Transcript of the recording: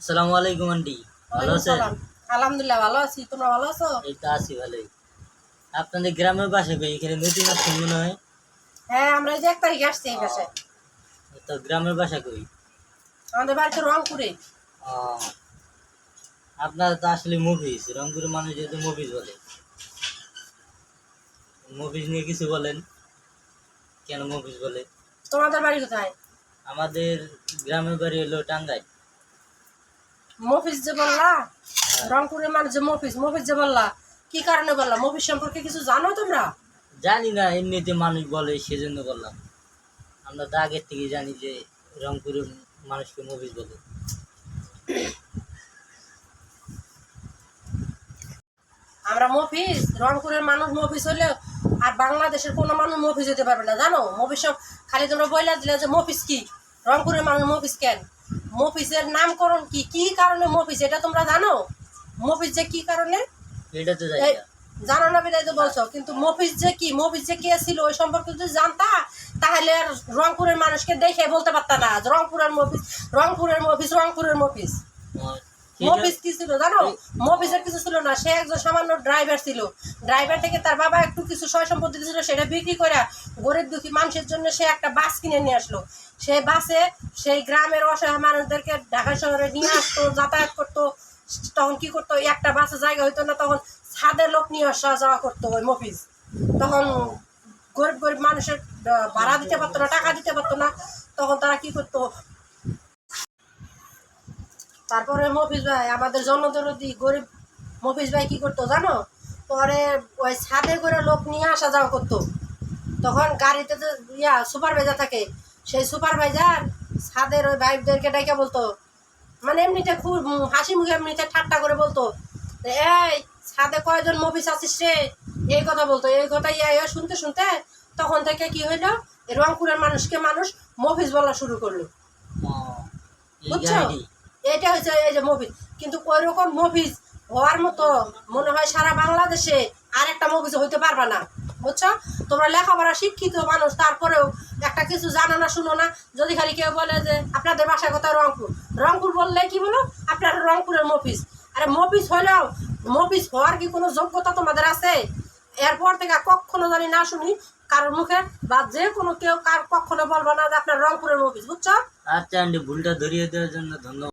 আসসালামু আলাইকুম আন্টি, ভালো আছেন? আলহামদুলিল্লাহ ভালো আছি। তোমরা ভালো আছো? এই তো আছি ভালোই। আপনাদের গ্রামের বাসা কই? এখানে নদী আসছেন মনে হয়। হ্যাঁ, আমরা এই যে 1 তারিখে আসছি এই বাসায়। তো গ্রামের বাসা কই? আমাদের বাড়িতে রংপুরে। আহ, আপনারা তো আসলে মুভিজ, রংপুরের মানুষ যেহেতু মুভিজ বলে, মুভিজ নিয়ে কিছু বলেন। কেন মুভিজ বলে? তোমাদের বাড়ি কোথায়? আমাদের গ্রামের বাড়ি হলো টাঙ্গাইল। মফিজ যে বললা, রংপুরের মানুষ যে মফিজ মফিজ যে বললা, কি কারণে বললা? মফিজ সম্পর্কে কিছু জানো তোমরা? জানি না, এমনিতে মানুষ বলে সেজন্য বললাম। আমরা তো আগের থেকে জানি যে রংপুরের মানুষকে মুভিজ বলে। আমরা মফিজ, রংপুরের মানুষ মফিজ হলেও আর বাংলাদেশের কোনো মানুষ মফিজ হতে পারবে না, জানো? মফিজ সব খালি তোমরা বইলা দিলে যে মফিজ কি, রংপুরের মানুষ মফিজ কেন, মফিজের নামকরণ কি, কি কারণে মফিজ, এটা তোমরা জানো? মফিজ যে কি কারণে এটা তো জানি না। জানো না বিদায় তো বলছো, কিন্তু মফিজ যে কি, মফিজ যে কে ছিল ওই সম্পর্কে যদি জানতা তাহলে আর রংপুরের মানুষকে দেখে বলতে পারতা না রংপুরের মফিজ, রংপুরের মফিজ, রংপুরের মফিজ। মফিজ কি ছিল জানো? মফিজের কিছু ছিল না, সে একজন সামান্য ড্রাইভার ছিল। ড্রাইভার থেকে তার বাবা একটু কিছু সয় সম্পত্তি ছিল, সেটা বিক্রি করে গরিব দুঃখী মানুষের জন্য সে একটা বাস কিনে নিয়ে আসলো। সেই বাসে সেই গ্রামের অসহায় মানুষদেরকে ঢাকা শহরে নিয়ে আসতো, যাতায়াত করতো। তখন কি করতো, একটা বাসে জায়গা হইতো না, তখন ছাদে লোক নিয়ে আসা যাওয়া করতো ওই মফিজ। তখন গরিব গরিব মানুষের ভাড়া দিতে পারতো না, টাকা দিতে পারতো না, তখন তারা কি করতো। তারপরে মফিজ ভাই আমাদের জনদরদি গরিব মফিজ ভাই কি করতো জানো? পরে ওই ছাদে করে লোক নিয়ে আসা যাওয়া করতো। তখন গাড়িতে যে সুপারভাইজার থাকে, সেই সুপারভাইজার ছাদের ওই ভাইদেরকে ডেকে বলতো, মানে এমনিতে খুব হাসি মুখে এমনিতে ঠাট্টা করে বলতো, এই ছাদে কয়জন মফিজ আছিস রে, এই কথা বলতো। এই কথা শুনতে শুনতে তখন থেকে কি হইলো, রংপুরের মানুষকে মানুষ মফিজ বলা শুরু করলো, বুঝছো? এটা হচ্ছে এই যে মফিজ। কিন্তু ওই রকম মফিজ হওয়ার মতো মনে হয় সারা বাংলাদেশে আর একটা মফিজ হইতে পারবা না, বুঝছো? তোমরা লেখাপড়া শিক্ষিত মানুষ, তারপরেও একটা কিছু জানো না, শুনো না। যদি খালি কেউ বলে যে আপনাদের বাসার কথা রংপুর, রংপুর বললে কি বলো, আপনার রংপুরের মফিজ। আরে মফিজ হলেও মফিজ হওয়ার কি কোনো যোগ্যতা তোমাদের আছে? এরপর থেকে কখনো জানি না শুনি কারোর মুখে, বা যে কোনো কেউ কার কখনো বলবো না যে আপনার রংপুরের মফিজ, বুঝছো? আচ্ছা আন্টি, ভুলটা ধরিয়ে দেওয়ার জন্য ধন্যবাদ।